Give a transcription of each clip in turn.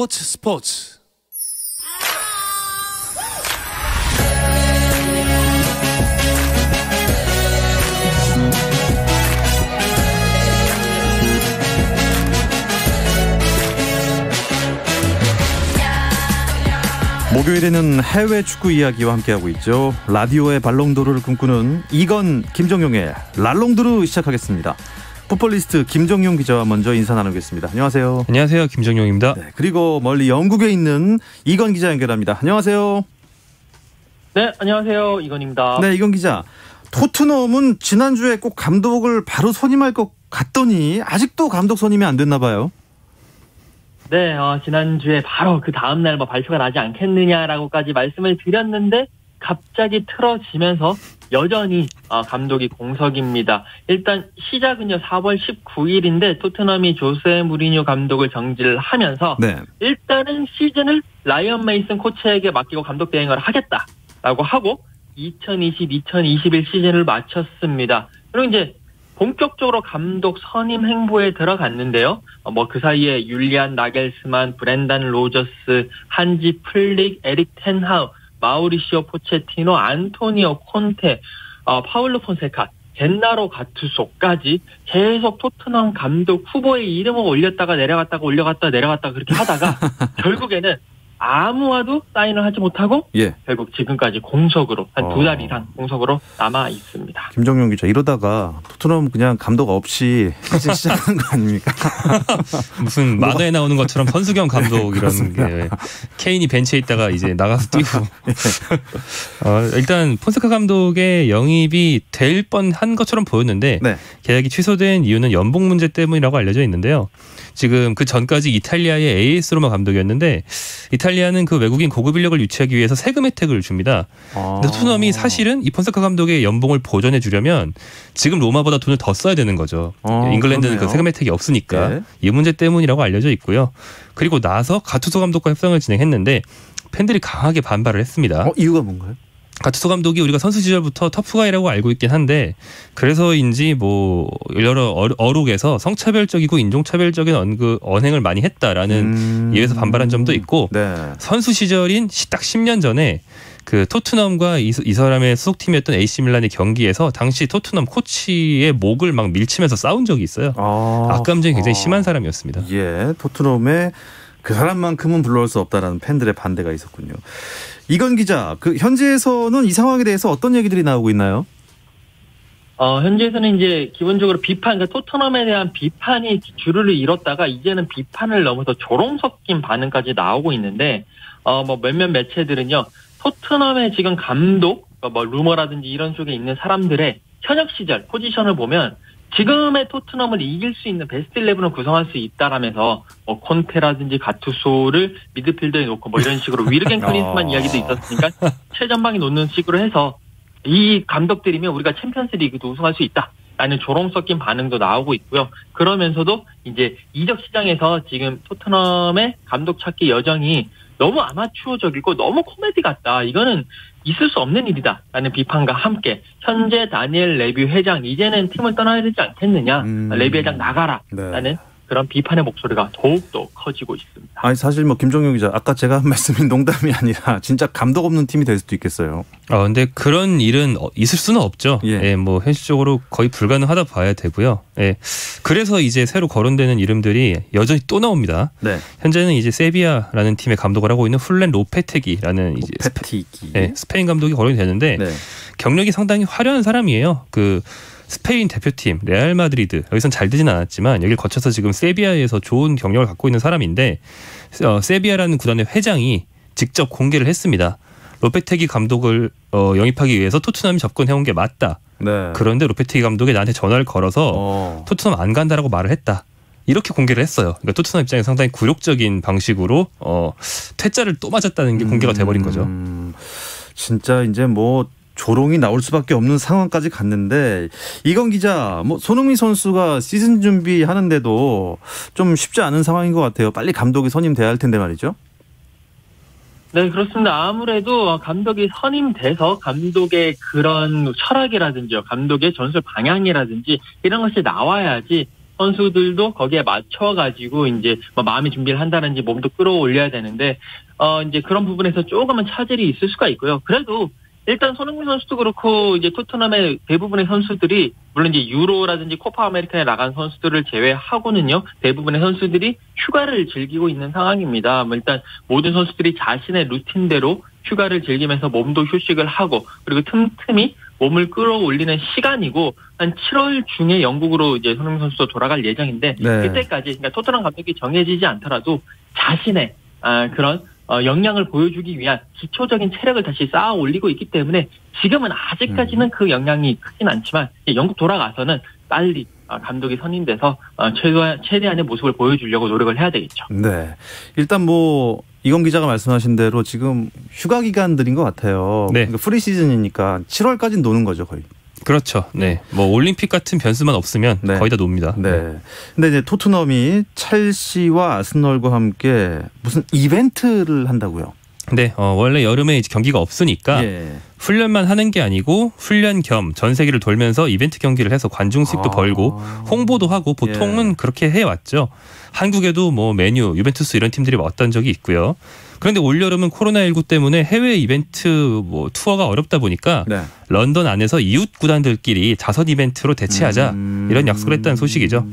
스포츠. 목요일에는 해외 축구 이야기와 함께하고 있죠. 라디오의 발롱도르를 꿈꾸는 이건 김정용의 랄롱도르 시작하겠습니다. 풋볼리스트 김정용 기자와 먼저 인사 나누겠습니다. 안녕하세요. 안녕하세요. 김정용입니다. 네, 그리고 멀리 영국에 있는 이건 기자 연결합니다. 안녕하세요. 네, 안녕하세요. 이건입니다. 네, 이건 기자. 토트넘은 지난주에 꼭 감독을 바로 선임할 것 같더니 아직도 감독 선임이 안 됐나 봐요. 네, 지난주에 바로 그 다음날 발표가 나지 않겠느냐라고까지 말씀을 드렸는데 갑자기 틀어지면서 여전히 감독이 공석입니다. 일단 시작은요 4월 19일인데 토트넘이 조세 무리뉴 감독을 정지를 하면서 네. 일단은 시즌을 라이언 메이슨 코치에게 맡기고 감독 대행을 하겠다라고 하고 2020-2021 시즌을 마쳤습니다. 그리고 이제 본격적으로 감독 선임 행보에 들어갔는데요. 그 사이에 율리안 나겔스만, 브렌단 로저스, 한지 플릭, 에릭 텐하우, 마우리시오 포체티노, 안토니오 콘테, 파울로 폰세카, 겐나로 가투소까지 계속 토트넘 감독 후보의 이름을 올렸다가 내려갔다가 올려갔다가 내려갔다가 그렇게 하다가 결국에는 아무와도 사인을 하지 못하고 결국 지금까지 공석으로 한 2달 이상 공석으로 남아 있습니다. 김정용 기자, 이러다가 토트넘 그냥 감독 없이 시즌 시작하는 거 아닙니까? 무슨 만화에 나오는 것처럼 선수경 감독 이런 게 케인이 벤치에 있다가 이제 나가서 뛰고 일단 폰세카 감독의 영입이 될 뻔한 것처럼 보였는데 계약이 취소된 이유는 연봉 문제 때문이라고 알려져 있는데요. 지금 그 전까지 이탈리아의 AS 로마 감독이었는데 이탈리아는 그 외국인 고급 인력을 유치하기 위해서 세금 혜택을 줍니다. 근데 토트넘이 사실은 이 폰세카 감독의 연봉을 보전해 주려면 지금 로마보다 돈을 더 써야 되는 거죠. 잉글랜드는 그 세금 혜택이 없으니까 이 문제 때문이라고 알려져 있고요. 그리고 나서 가투소 감독과 협상을 진행했는데 팬들이 강하게 반발을 했습니다. 이유가 뭔가요? 가투소 감독이 우리가 선수 시절부터 터프가이라고 알고 있긴 한데 그래서인지 여러 어록에서 성차별적이고 인종차별적인 언행을 많이 했다라는 이유에서 반발한 점도 있고 선수 시절인 딱 10년 전에 그 토트넘과 이 사람의 소속팀이었던 AC 밀란의 경기에서 당시 토트넘 코치의 목을 막 밀치면서 싸운 적이 있어요. 악감정이 굉장히 심한 사람이었습니다. 예, 토트넘에 그 사람만큼은 불러올 수 없다라는 팬들의 반대가 있었군요. 이건 기자, 그 현지에서는 이 상황에 대해서 어떤 얘기들이 나오고 있나요? 현지에서는 이제 기본적으로 그러니까 토트넘에 대한 비판이 주류를 이뤘다가 이제는 비판을 넘어서 조롱 섞인 반응까지 나오고 있는데, 몇몇 매체들은요, 토트넘의 지금 감독, 루머라든지 이런 쪽에 있는 사람들의 현역 시절 포지션을 보면 지금의 토트넘을 이길 수 있는 베스트 11을 구성할 수 있다라면서 콘테라든지 가투소를 미드필더에 놓고 이런 식으로 위르겐 클린스만 이야기도 있었으니까 최전방에 놓는 식으로 해서 이 감독들이면 우리가 챔피언스 리그도 우승할 수 있다라는 조롱 섞인 반응도 나오고 있고요. 그러면서도 이제 이적 시장에서 지금 토트넘의 감독 찾기 여정이 너무 아마추어적이고 너무 코미디 같다. 이거는 있을 수 없는 일이다라는 비판과 함께 현재 다니엘 레비 회장 이제는 팀을 떠나야 되지 않겠느냐. 레비 회장 나가라라는 그런 비판의 목소리가 더욱더 커지고 있습니다. 아니 사실 김정용 기자 아까 제가 한 말씀이 농담이 아니라 진짜 감독 없는 팀이 될 수도 있겠어요. 근데 그런 일은 있을 수는 없죠. 현실적으로 거의 불가능하다 봐야 되고요. 그래서 이제 새로 거론되는 이름들이 여전히 또 나옵니다. 현재는 이제 세비야라는 팀의 감독을 하고 있는 훌렌 로페테기라는 스페인 감독이 거론이 되는데 경력이 상당히 화려한 사람이에요. 스페인 대표팀 레알 마드리드 여기선 잘 되진 않았지만 여기를 거쳐서 지금 세비야에서 좋은 경력을 갖고 있는 사람인데 세비야라는 구단의 회장이 직접 공개를 했습니다. 로페테기 감독을 영입하기 위해서 토트넘이 접근해온 게 맞다. 그런데 로페테기 감독이 나한테 전화를 걸어서 토트넘 안 간다라고 말을 했다. 이렇게 공개를 했어요. 그러니까 토트넘 입장에서 상당히 굴욕적인 방식으로 퇴짜를 또 맞았다는 게 공개가 돼버린 거죠. 진짜 이제 조롱이 나올 수밖에 없는 상황까지 갔는데 이건 기자, 손흥민 선수가 시즌 준비하는데도 좀 쉽지 않은 상황인 것 같아요. 빨리 감독이 선임돼야 할 텐데 말이죠. 네, 그렇습니다. 아무래도 감독이 선임돼서 감독의 그런 철학이라든지 감독의 전술 방향이라든지 이런 것이 나와야지 선수들도 거기에 맞춰가지고 이제 뭐 마음의 준비를 한다든지 몸도 끌어올려야 되는데 이제 그런 부분에서 조금은 차질이 있을 수가 있고요. 그래도 일단 손흥민 선수도 그렇고 이제 토트넘의 대부분의 선수들이 물론 이제 유로라든지 코파 아메리카에 나간 선수들을 제외하고는요 대부분의 선수들이 휴가를 즐기고 있는 상황입니다. 뭐 일단 모든 선수들이 자신의 루틴대로 휴가를 즐기면서 몸도 휴식을 하고 그리고 틈틈이 몸을 끌어올리는 시간이고 한 7월 중에 영국으로 이제 손흥민 선수도 돌아갈 예정인데 네. 그때까지 그러니까 토트넘 감독이 정해지지 않더라도 자신의 그런 역량을 보여주기 위한 기초적인 체력을 다시 쌓아 올리고 있기 때문에 지금은 아직까지는 그 역량이 크진 않지만 영국 돌아가서는 빨리 감독이 선임돼서 최대한의 모습을 보여주려고 노력을 해야 되겠죠. 네, 일단 뭐 이건 기자가 말씀하신 대로 지금 휴가 기간들인 것 같아요. 네. 그러니까 프리시즌이니까 7월까지는 노는 거죠, 거의. 그렇죠. 네. 뭐 올림픽 같은 변수만 없으면 네. 거의 다 놉니다. 네. 근데 이제 토트넘이 첼시와 아스널과 함께 무슨 이벤트를 한다고요? 네. 원래 여름에 이제 경기가 없으니까 예. 훈련만 하는 게 아니고 훈련 겸 전 세계를 돌면서 이벤트 경기를 해서 관중 수익도 벌고 홍보도 하고 보통은 예. 그렇게 해왔죠. 한국에도 뭐 메뉴, 유벤투스 이런 팀들이 왔던 적이 있고요. 그런데 올여름은 코로나19 때문에 해외 이벤트 뭐 투어가 어렵다 보니까 네. 런던 안에서 이웃 구단들끼리 자선 이벤트로 대체하자 이런 약속을 했다는 소식이죠.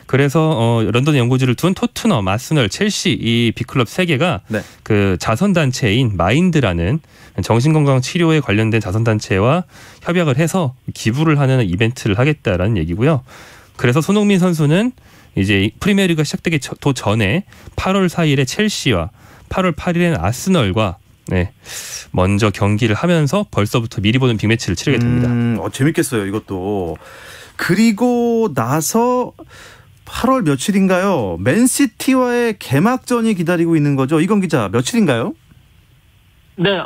그래서 런던에 연고지를 둔 토트넘, 아스널, 첼시 이 빅클럽 3개가 네. 그 자선 단체인 마인드라는 정신건강 치료에 관련된 자선 단체와 협약을 해서 기부를 하는 이벤트를 하겠다라는 얘기고요. 그래서 손흥민 선수는 이제 프리미어리그가 시작되기 전에 8월 4일에 첼시와 8월 8일엔 아스널과 네, 먼저 경기를 하면서 벌써부터 미리 보는 빅매치를 치르게 됩니다. 재밌겠어요, 이것도. 그리고 나서 8월 며칠인가요? 맨시티와의 개막전이 기다리고 있는 거죠. 이건 기자, 며칠인가요? 네,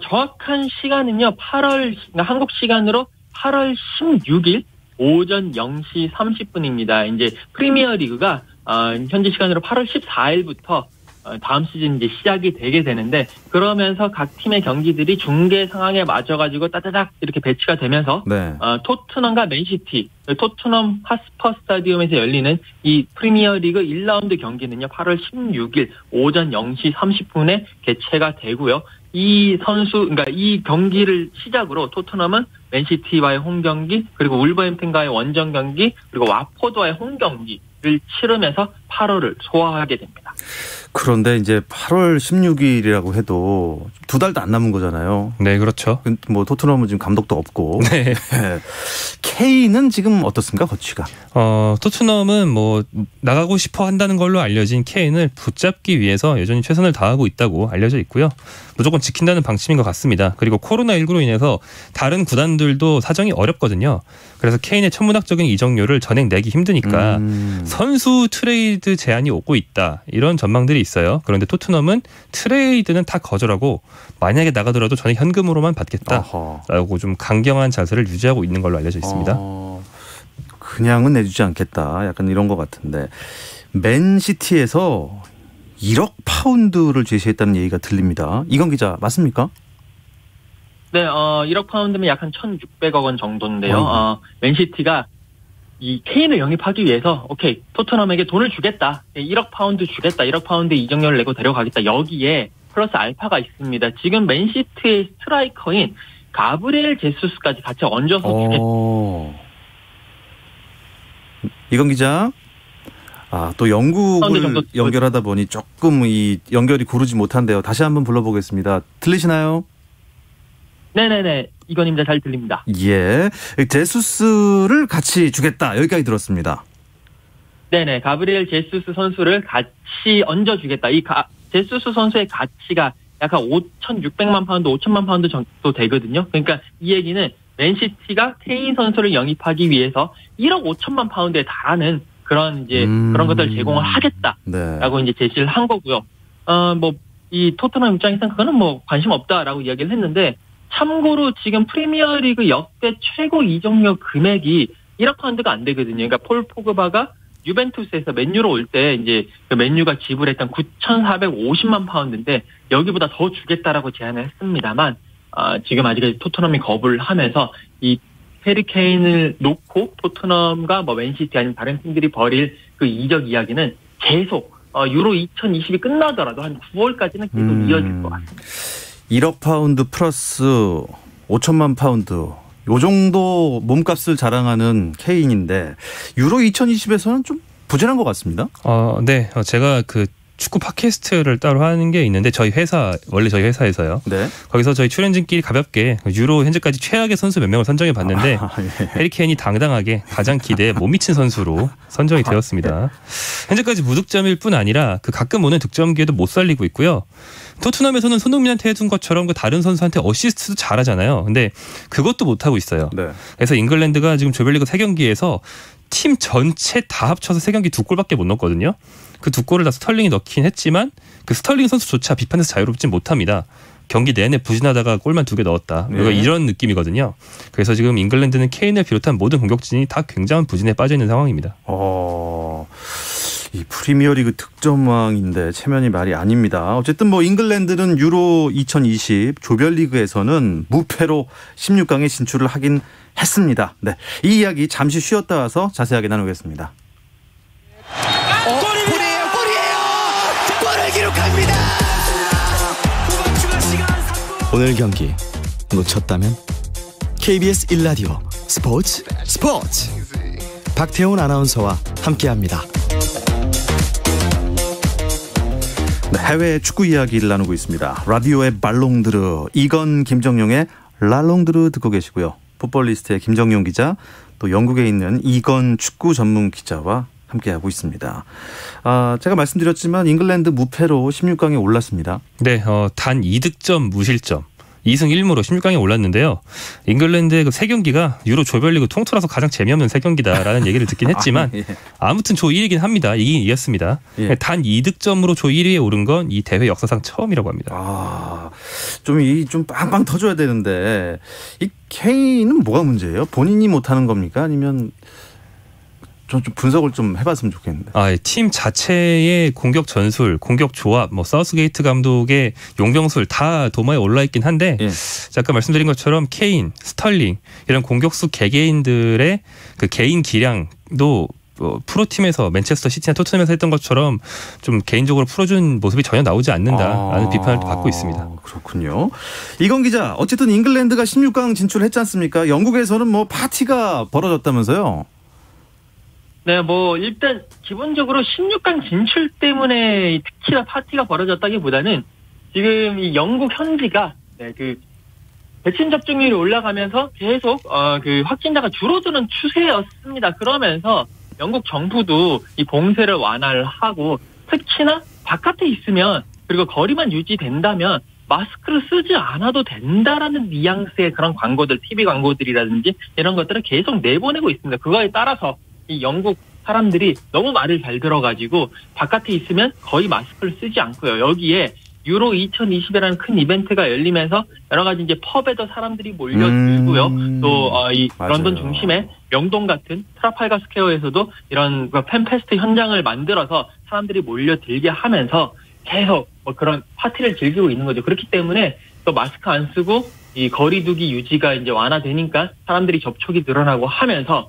정확한 시간은요. 한국 시간으로 8월 16일 오전 0시 30분입니다. 이제 프리미어리그가 현지 시간으로 8월 14일부터 다음 시즌 이제 시작이 되게 되는데 그러면서 각 팀의 경기들이 중계 상황에 맞춰가지고 따다닥 이렇게 배치가 되면서 네. 토트넘과 맨시티, 토트넘 하스퍼 스타디움에서 열리는 이 프리미어리그 1라운드 경기는요 8월 16일 오전 0시 30분에 개최가 되고요. 그러니까 이 경기를 시작으로 토트넘은 맨시티와의 홈 경기, 그리고 울버햄튼과의 원정 경기, 그리고 와포드와의 홈 경기를 치르면서 8월을 소화하게 됩니다. 그런데 이제 8월 16일이라고 해도 2달도 안 남은 거잖아요. 네, 그렇죠. 뭐 토트넘은 지금 감독도 없고. 네. K는 지금 어떻습니까, 거취가? 토트넘은 뭐 나가고 싶어 한다는 걸로 알려진 K를 붙잡기 위해서 여전히 최선을 다하고 있다고 알려져 있고요. 무조건 지킨다는 방침인 것 같습니다. 그리고 코로나19로 인해서 다른 구단들도 사정이 어렵거든요. 그래서 케인의 천문학적인 이적료를 전액 내기 힘드니까 선수 트레이드 제한이 오고 있다. 이런 전망들이 있어요. 그런데 토트넘은 트레이드는 다 거절하고 만약에 나가더라도 전액 현금으로만 받겠다라고 좀 강경한 자세를 유지하고 있는 걸로 알려져 있습니다. 그냥은 내주지 않겠다. 약간 이런 것 같은데 맨시티에서 1억 파운드를 제시했다는 얘기가 들립니다. 이건 기자 맞습니까? 네, 1억 파운드면 약 한 1,600억 원 정도인데요. 맨시티가 이 케인을 영입하기 위해서 오케이 토트넘에게 돈을 주겠다. 1억 파운드 주겠다. 1억 파운드 이적료를 내고 데려가겠다. 여기에 플러스 알파가 있습니다. 지금 맨시티의 스트라이커인 가브리엘 제수스까지 같이 얹어서 주겠다. 이건 기자. 또 영국을 연결하다 보니 조금 이 연결이 고르지 못한데요. 다시 한번 불러보겠습니다. 들리시나요? 네네네. 이건입니다. 잘 들립니다. 예. 제수스를 같이 주겠다. 여기까지 들었습니다. 네네. 가브리엘 제수스 선수를 같이 얹어주겠다. 제수스 선수의 가치가 약간 5,600만 파운드, 5,000만 파운드 정도 되거든요. 그러니까 이 얘기는 맨시티가 케인 선수를 영입하기 위해서 1억 5천만 파운드에 달하는 그런 것들을 제공을 하겠다라고 네. 이제 제시를 한 거고요. 이 토트넘 입장에서는 그거는 뭐 관심 없다라고 이야기를 했는데 참고로 지금 프리미어리그 역대 최고 이적료 금액이 1억 파운드가 안 되거든요. 그러니까 폴 포그바가 유벤투스에서 맨유로 올 때 이제 맨유가 지불했던 9,450만 파운드인데 여기보다 더 주겠다라고 제안을 했습니다만 지금 아직까지 토트넘이 거부를 하면서 이 해리 케인을 놓고 토트넘과 뭐 맨시티 아니면 다른 팀들이 벌일 그 이적 이야기는 계속 유로 2020이 끝나더라도 한 9월까지는 계속 이어질 것 같습니다. 1억 파운드 플러스 5천만 파운드 요 정도 몸값을 자랑하는 케인인데 유로 2020에서는 좀 부진한 것 같습니다. 네, 제가 그 축구 팟캐스트를 따로 하는 게 있는데 원래 저희 회사에서요. 네. 거기서 저희 출연진끼리 가볍게 유로 현재까지 최악의 선수 몇 명을 선정해 봤는데 예. 해리 케인이 당당하게 가장 기대에 못 미친 선수로 선정이 되었습니다. 현재까지 무득점일 뿐 아니라 그 가끔 오는 득점 기회도 못 살리고 있고요. 토트넘에서는 손흥민한테 해준 것처럼 그 다른 선수한테 어시스트도 잘하잖아요. 근데 그것도 못하고 있어요. 네. 그래서 잉글랜드가 지금 조별리그 3경기에서 팀 전체 다 합쳐서 3경기 2골밖에 못 넣었거든요. 그 2골을 다 스털링이 넣긴 했지만 그 스털링 선수조차 비판에서 자유롭진 못합니다. 경기 내내 부진하다가 골만 2개 넣었다. 네. 이런 느낌이거든요. 그래서 지금 잉글랜드는 케인을 비롯한 모든 공격진이 다 굉장한 부진에 빠져 있는 상황입니다. 이 프리미어리그 득점왕인데 체면이 말이 아닙니다. 어쨌든 뭐 잉글랜드는 유로 2020 조별리그에서는 무패로 16강에 진출을 하긴 했습니다. 네, 이 이야기 잠시 쉬었다 와서 자세하게 나누겠습니다. 골을 기록합니다. 오늘 경기 놓쳤다면 KBS 1라디오 스포츠 박태훈 아나운서와 함께합니다. 네, 해외 축구 이야기를 나누고 있습니다. 라디오의 발롱드르 이건 김정용의 랄롱드르 듣고 계시고요. 풋볼리스트의 김정용 기자 또 영국에 있는 이건 축구 전문 기자와 함께하고 있습니다. 제가 말씀드렸지만 잉글랜드 무패로 16강에 올랐습니다. 네, 단 2득점 무실점 2승 1무로 16강에 올랐는데요. 잉글랜드의 그 3경기가 유로 조별리그 통틀어서 가장 재미없는 3경기다라는 얘기를 듣긴 했지만 예. 아무튼 조 1위긴 합니다. 이긴 이겼습니다. 예. 단 2득점으로 조 1위에 오른 건 이 대회 역사상 처음이라고 합니다. 좀 빵빵 터져야 되는데 이 케인은 뭐가 문제예요? 본인이 못하는 겁니까? 아니면 좀 분석을 좀 해봤으면 좋겠는데. 팀 자체의 공격 전술, 공격 조합, 사우스게이트 감독의 용병술 다 도마에 올라 있긴 한데, 예. 아까 말씀드린 것처럼 케인, 스털링 이런 공격수 개개인들의 그 개인 기량도 프로팀에서 맨체스터 시티나 토트넘에서 했던 것처럼 좀 개인적으로 풀어준 모습이 전혀 나오지 않는다라는 비판을 받고 있습니다. 그렇군요. 이건 기자, 어쨌든 잉글랜드가 16강 진출했지 않습니까? 영국에서는 뭐 파티가 벌어졌다면서요? 네, 일단 기본적으로 16강 진출 때문에 특히나 파티가 벌어졌다기보다는 지금 이 영국 현지가 그 백신 접종률이 올라가면서 계속 그 확진자가 줄어드는 추세였습니다. 그러면서 영국 정부도 이 봉쇄를 완화를 하고 특히나 바깥에 있으면 그리고 거리만 유지된다면 마스크를 쓰지 않아도 된다라는 뉘앙스의 그런 광고들, TV 광고들이라든지 이런 것들을 계속 내보내고 있습니다. 그거에 따라서 이 영국 사람들이 너무 말을 잘 들어가지고 바깥에 있으면 거의 마스크를 쓰지 않고요. 여기에 유로 2020이라는 큰 이벤트가 열리면서 여러 가지 이제 펍에도 사람들이 몰려들고요. 또 이 런던 중심의 명동 같은 트라팔가 스퀘어에서도 이런 팬페스트 현장을 만들어서 사람들이 몰려들게 하면서 계속 그런 파티를 즐기고 있는 거죠. 그렇기 때문에 또 마스크 안 쓰고 이 거리두기 유지가 이제 완화되니까 사람들이 접촉이 늘어나고 하면서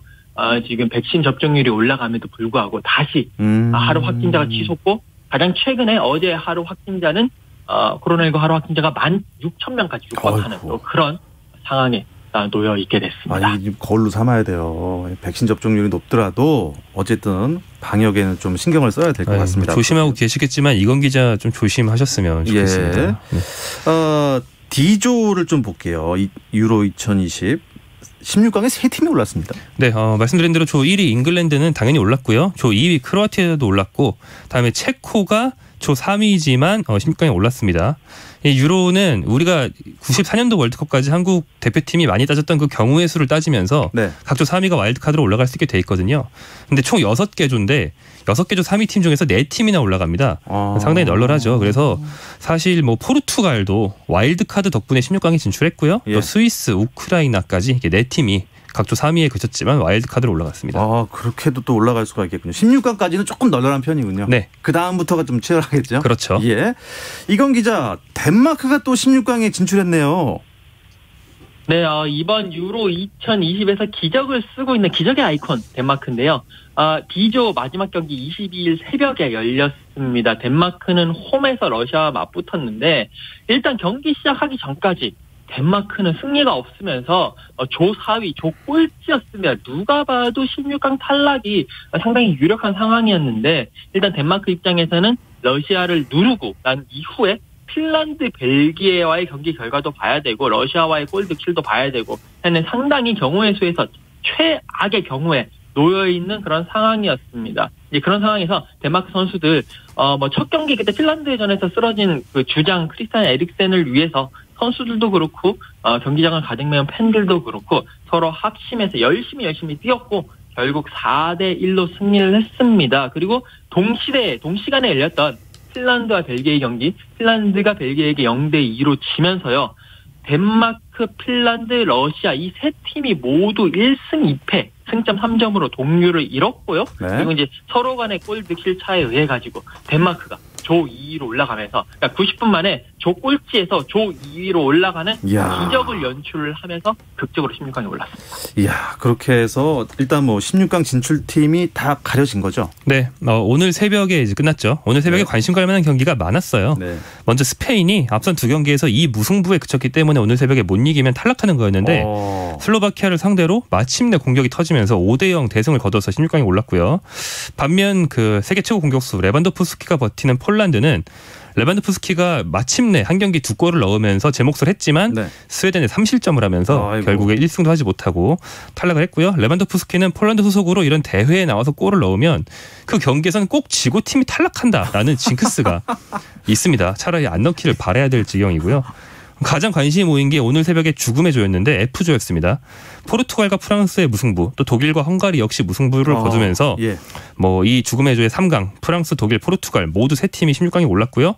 지금 백신 접종률이 올라감에도 불구하고 다시 하루 확진자가 치솟고 가장 최근에 어제 하루 확진자는 코로나19 하루 확진자가 16,000명까지 육박하는 또 그런 상황에 놓여 있게 됐습니다. 거울로 삼아야 돼요. 백신 접종률이 높더라도 어쨌든 방역에는 좀 신경을 써야 될 것 같습니다. 조심하고 계시겠지만 이건 기자 좀 조심하셨으면 좋겠습니다. 예. 네. D조를 좀 볼게요. 유로 2020. 16강에 3팀이 올랐습니다. 네, 말씀드린 대로 조 1위 잉글랜드는 당연히 올랐고요. 조 2위 크로아티아도 올랐고 다음에 체코가 조 3위지만 16강에 올랐습니다. 이 유로는 우리가 94년도 월드컵까지 한국 대표팀이 많이 따졌던 그 경우의 수를 따지면서 네. 각조 3위가 와일드카드로 올라갈 수 있게 돼 있거든요. 근데 총 6개 조인데 6개 조 3위 팀 중에서 4팀이나 올라갑니다. 상당히 널널하죠. 그래서 사실 포르투갈도 와일드카드 덕분에 16강에 진출했고요. 예. 또 스위스, 우크라이나까지 4팀이 각조 3위에 그쳤지만 와일드카드로 올라갔습니다. 그렇게도 또 올라갈 수가 있겠군요. 16강까지는 조금 널널한 편이군요. 네. 그 다음부터가 좀 치열하겠죠. 그렇죠. 예. 이건 기자, 덴마크가 또 16강에 진출했네요. 네, 이번 유로 2020에서 기적을 쓰고 있는 기적의 아이콘 덴마크인데요. B조 마지막 경기 22일 새벽에 열렸습니다. 덴마크는 홈에서 러시아와 맞붙었는데 일단 경기 시작하기 전까지 덴마크는 승리가 없으면서 조 4위, 조 꼴찌였으며 누가 봐도 16강 탈락이 상당히 유력한 상황이었는데 일단 덴마크 입장에서는 러시아를 누르고 난 이후에 핀란드, 벨기에와의 경기 결과도 봐야 되고 러시아와의 골 득실도 봐야 되고 하는 상당히 경우의 수에서 최악의 경우에 놓여있는 그런 상황이었습니다. 이제 그런 상황에서 덴마크 선수들 첫 경기 그때 핀란드전에서 쓰러진 그 주장 크리스티안 에릭센을 위해서 선수들도 그렇고 경기장을 가득 메운 팬들도 그렇고 서로 합심해서 열심히 뛰었고 결국 4대1로 승리를 했습니다. 그리고 동시간에 열렸던 핀란드와 벨기에 경기, 핀란드가 벨기에에게 0대2로 지면서요. 덴마크, 핀란드, 러시아 이 세 팀이 모두 1승 2패, 승점 3점으로 동률을 이뤘고요. 네. 그리고 이제 서로 간의 골 득실 차에 의해 가지고 덴마크가 조 2위로 올라가면서 그러니까 90분 만에 조 꼴찌에서 조 2위로 올라가는 기적을 연출을 하면서 극적으로 16강에 올랐습니다. 이야, 그렇게 해서 일단 뭐 16강 진출팀이 다 가려진 거죠? 네, 오늘 새벽에 이제 끝났죠. 오늘 새벽에 관심 갈 만한 경기가 많았어요. 네. 먼저 스페인이 앞선 두 경기에서 이 무승부에 그쳤기 때문에 오늘 새벽에 못 이기면 탈락하는 거였는데 슬로바키아를 상대로 마침내 공격이 터지면서 5대0 대승을 거둬서 16강에 올랐고요. 반면 그 세계 최고 공격수 레반도프스키가 버티는 폴란드는 레반도프스키가 마침내 한 경기 2골을 넣으면서 제 몫을 했지만 스웨덴에 3실점을 하면서 결국에 1승도 하지 못하고 탈락을 했고요. 레반도프스키는 폴란드 소속으로 이런 대회에 나와서 골을 넣으면 그 경기에서는 꼭 지고 팀이 탈락한다라는 징크스가 있습니다. 차라리 안 넣기를 바라야 될 지경이고요. 가장 관심이 모인 게 오늘 새벽에 죽음의 조였는데 F조였습니다. 포르투갈과 프랑스의 무승부, 또 독일과 헝가리 역시 무승부를 거두면서 뭐 이 죽음의 조의 3강, 프랑스, 독일, 포르투갈 모두 세 팀이 16강에 올랐고요.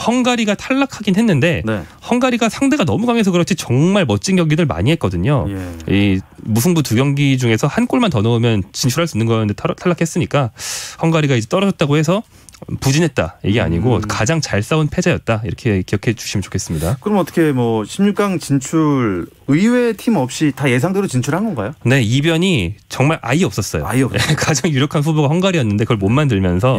헝가리가 탈락하긴 했는데 헝가리가 상대가 너무 강해서 그렇지 정말 멋진 경기들 많이 했거든요. 이 무승부 두 경기 중에서 한 골만 더 넣으면 진출할 수 있는 거였는데 탈락했으니까 헝가리가 이제 떨어졌다고 해서 부진했다 이게 아니고 가장 잘 싸운 패자였다 이렇게 기억해 주시면 좋겠습니다. 그럼 어떻게 뭐 16강 진출 의외의 팀 없이 다 예상대로 진출한 건가요? 네, 이변이 정말 아예 없었어요. 가장 유력한 후보가 헝가리였는데 그걸 못 만들면서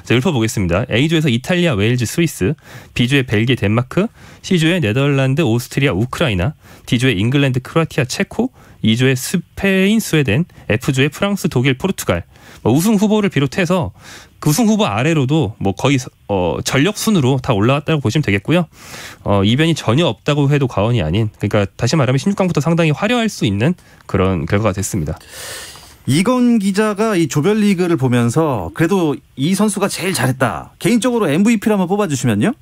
자, 읊어보겠습니다. A조에서 이탈리아, 웨일즈, 스위스, B조에 벨기에, 덴마크, C조에 네덜란드, 오스트리아, 우크라이나, D조에 잉글랜드, 크로아티아, 체코, E조에 스페인, 스웨덴, F조에 프랑스, 독일, 포르투갈. 우승 후보를 비롯해서 그 우승 후보 아래로도 뭐 거의 전력 순으로 다 올라왔다고 보시면 되겠고요. 이변이 전혀 없다고 해도 과언이 아닌, 그러니까 다시 말하면 16강부터 상당히 화려할 수 있는 그런 결과가 됐습니다. 이건 기자가 이 조별리그를 보면서 그래도 이 선수가 제일 잘했다. 개인적으로 MVP를 한번 뽑아주시면요.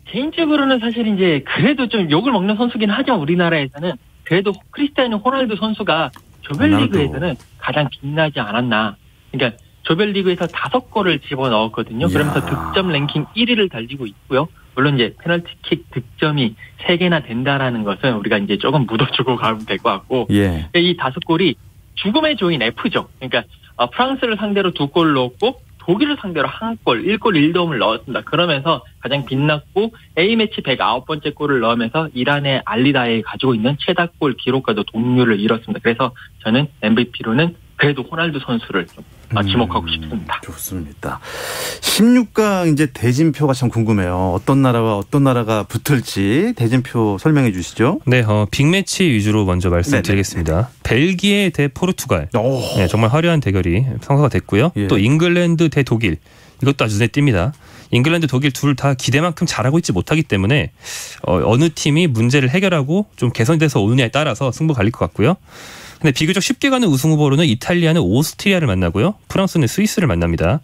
개인적으로는 사실 이제 그래도 좀 욕을 먹는 선수긴 하죠. 우리나라에서는. 그래도 크리스티아노 호날두 선수가 조별리그에서는 가장 빛나지 않았나. 그러니까 조별리그에서 5골을 집어넣었거든요. 그러면서 득점 랭킹 1위를 달리고 있고요. 물론 이제 페널티킥 득점이 3개나 된다라는 것은 우리가 이제 조금 묻어주고 가면 될 것 같고 이 5골이 죽음의 조인 F죠. 그러니까 프랑스를 상대로 2골 넣었고 독일을 상대로 1골, 1골 1도움을 넣었습니다. 그러면서 가장 빛났고 A매치 109번째 골을 넣으면서 이란의 알리다에 가지고 있는 최다골 기록과도 동률을 이뤘습니다. 그래서 저는 MVP로는 그래도 호날두 선수를 좀 지목하고 싶습니다. 좋습니다. 16강 이제 대진표가 참 궁금해요. 어떤 나라와 어떤 나라가 붙을지 대진표 설명해 주시죠. 네, 빅매치 위주로 먼저 말씀드리겠습니다. 벨기에 대 포르투갈. 네, 정말 화려한 대결이 성사가 됐고요. 또 잉글랜드 대 독일. 이것도 아주 눈에 띕니다. 잉글랜드, 독일 둘 다 기대만큼 잘하고 있지 못하기 때문에 어느 팀이 문제를 해결하고 좀 개선돼서 오느냐에 따라서 승부 갈릴 것 같고요. 근데 비교적 쉽게 가는 우승 후보로는 이탈리아는 오스트리아를 만나고요. 프랑스는 스위스를 만납니다.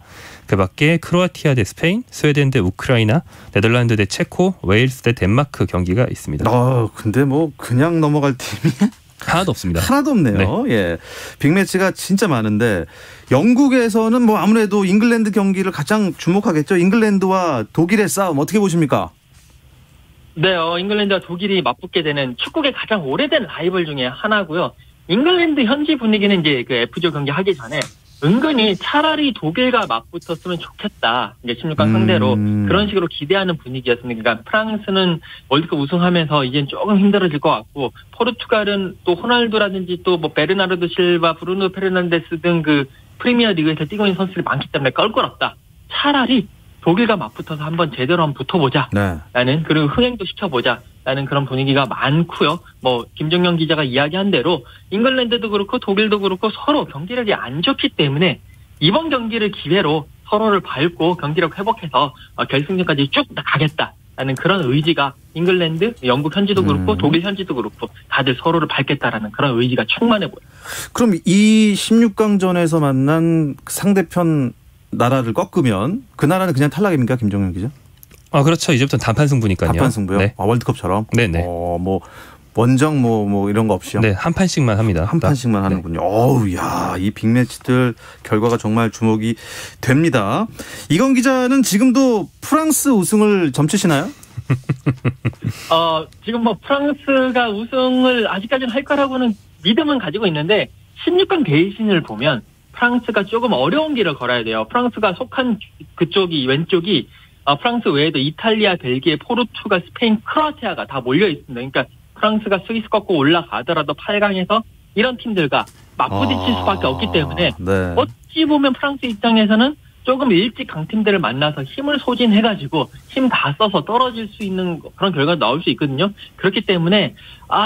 그 밖에 크로아티아 대 스페인, 스웨덴 대 우크라이나, 네덜란드 대 체코, 웨일스 대 덴마크 경기가 있습니다. 근데 뭐 그냥 넘어갈 팀이 하나도 없습니다. 하나도 없네요. 예, 빅매치가 진짜 많은데 영국에서는 뭐 아무래도 잉글랜드 경기를 가장 주목하겠죠. 잉글랜드와 독일의 싸움 어떻게 보십니까? 네, 잉글랜드와 독일이 맞붙게 되는 축구계 가장 오래된 라이벌 중에 하나고요. 잉글랜드 현지 분위기는 이제 그 F조 경기 하기 전에 은근히 차라리 독일과 맞붙었으면 좋겠다. 이제 16강 상대로 그런 식으로 기대하는 분위기였습니다. 그러니까 프랑스는 월드컵 우승하면서 이젠 조금 힘들어질 것 같고 포르투갈은 또 호날두라든지 또 뭐 베르나르도 실바, 브루노 페르난데스 등 그 프리미어 리그에서 뛰고 있는 선수들이 많기 때문에 껄끄럽다. 차라리 독일과 맞붙어서 한번 제대로 한번 붙어보자. 라는 그리고 흥행도 시켜보자. 라는 그런 분위기가 많고요. 뭐 김정영 기자가 이야기한 대로 잉글랜드도 그렇고 독일도 그렇고 서로 경기력이 안 좋기 때문에 이번 경기를 기회로 서로를 밟고 경기력 회복해서 결승전까지 쭉 가겠다라는 그런 의지가 잉글랜드, 영국 현지도 그렇고 독일 현지도 그렇고 다들 서로를 밟겠다라는 그런 의지가 충만해 보여요. 그럼 이 16강전에서 만난 상대편 나라를 꺾으면 그 나라는 그냥 탈락입니까, 김정영 기자? 그렇죠. 이제부터는 단판 승부니까요. 단판 승부요? 네. 월드컵처럼? 네네. 뭐 원정 뭐 이런 거 없이요? 네, 한 판씩만 합니다. 한 판씩만 하는군요. 어우, 야, 이 빅매치들 결과가 정말 주목이 됩니다. 이건 기자는 지금도 프랑스 우승을 점치시나요? 지금 뭐 프랑스가 우승을 아직까지는 할 거라고는 믿음은 가지고 있는데 16강 대진을 보면 프랑스가 조금 어려운 길을 걸어야 돼요. 프랑스가 속한 그쪽이 왼쪽이 프랑스 외에도 이탈리아, 벨기에, 포르투갈, 스페인, 크로아티아가 다 몰려 있습니다. 그러니까 프랑스가 스위스 꺾고 올라가더라도 8강에서 이런 팀들과 맞부딪힐 수밖에 없기 때문에 네. 어찌 보면 프랑스 입장에서는 조금 일찍 강팀들을 만나서 힘을 소진해가지고 힘 다 써서 떨어질 수 있는 그런 결과가 나올 수 있거든요. 그렇기 때문에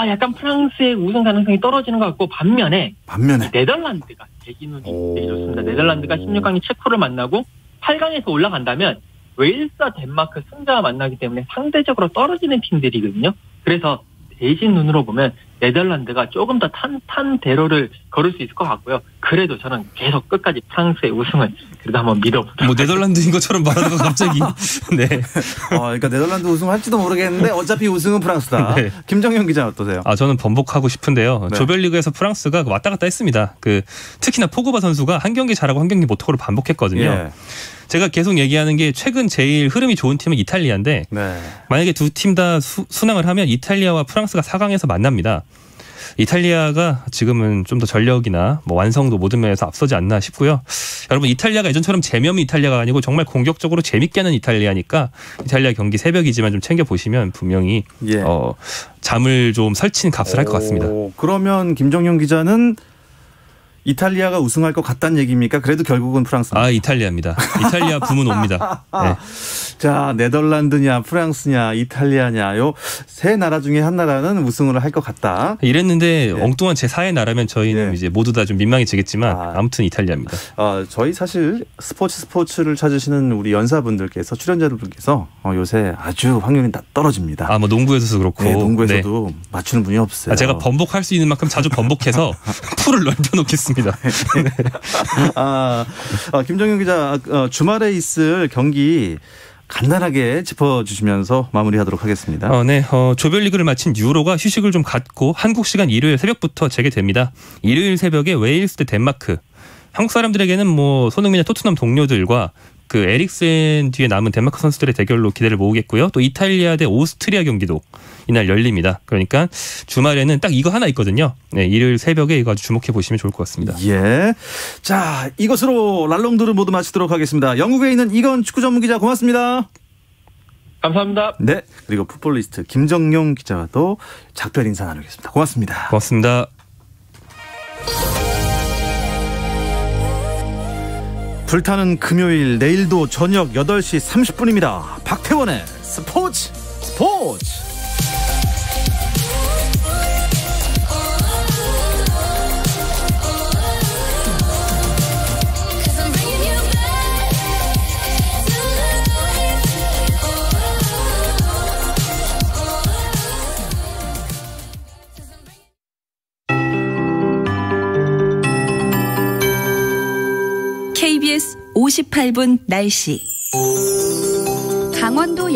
약간 프랑스의 우승 가능성이 떨어지는 것 같고 반면에 네덜란드가 대기눈이 되게 좋습니다. 네덜란드가 16강이 체코를 만나고 8강에서 올라간다면 웨일스와 덴마크 승자와 만나기 때문에 상대적으로 떨어지는 팀들이거든요. 그래서 대신 눈으로 보면 네덜란드가 조금 더 탄탄대로를 걸을 수 있을 것 같고요. 그래도 저는 계속 끝까지 프랑스의 우승을 그래도 한번 믿어보도록 뭐 네덜란드인 것처럼 말하다가 갑자기. 네. 그러니까 네덜란드 우승할지도 모르겠는데 어차피 우승은 프랑스다. 네. 김정현 기자 어떠세요? 저는 번복하고 싶은데요. 네. 조별리그에서 프랑스가 왔다 갔다 했습니다. 특히나 포그바 선수가 한 경기 잘하고 한 경기 못하고를 반복했거든요. 예. 제가 계속 얘기하는 게 최근 제일 흐름이 좋은 팀은 이탈리아인데 네. 만약에 두 팀 다 순항을 하면 이탈리아와 프랑스가 4강에서 만납니다. 이탈리아가 지금은 좀 더 전력이나 뭐 완성도 모든 면에서 앞서지 않나 싶고요. 여러분 이탈리아가 예전처럼 재미없는 이탈리아가 아니고 정말 공격적으로 재밌게 하는 이탈리아니까 이탈리아 경기 새벽이지만 좀 챙겨보시면 분명히 잠을 좀 설친 값을 할 것 같습니다. 그러면 김정영 기자는 이탈리아가 우승할 것 같다는 얘기입니까? 그래도 결국은 프랑스입니다. 이탈리아입니다. 이탈리아 부문 옵니다. 네. 자, 네덜란드냐 프랑스냐 이탈리아냐 요 세 나라 중에 한 나라는 우승을 할 것 같다. 이랬는데 네. 엉뚱한 제4의 나라면 저희는 네. 이제 모두 다 좀 민망해지겠지만 아무튼 이탈리아입니다. 저희 사실 스포츠를 찾으시는 우리 연사분들께서 출연자분들께서 요새 아주 확률이 떨어집니다. 뭐 농구에서도 그렇고. 네, 농구에서도 네. 맞추는 분이 없어요. 제가 번복할 수 있는 만큼 자주 번복해서 풀을 넓혀놓겠습니다. 김정현 기자 주말에 있을 경기 간단하게 짚어주시면서 마무리하도록 하겠습니다. 네, 조별리그를 마친 유로가 휴식을 좀 갖고 한국 시간 일요일 새벽부터 재개됩니다. 일요일 새벽에 웨일스 대 덴마크. 한국 사람들에게는 뭐 손흥민의 토트넘 동료들과 에릭센 뒤에 남은 덴마크 선수들의 대결로 기대를 모으겠고요. 또 이탈리아 대 오스트리아 경기도 이날 열립니다. 그러니까 주말에는 딱 이거 하나 있거든요. 네, 일요일 새벽에 이거 아주 주목해 보시면 좋을 것 같습니다. 예. 자, 이것으로 랄롱도르 모두 마치도록 하겠습니다. 영국에 있는 이건 축구 전문 기자 고맙습니다. 감사합니다. 네. 그리고 풋볼리스트 김정용 기자와도 작별 인사 나누겠습니다. 고맙습니다. 고맙습니다. 불타는 금요일 내일도 저녁 8시 30분입니다. 박태원의 스포츠. KBS 58분 날씨. 강원도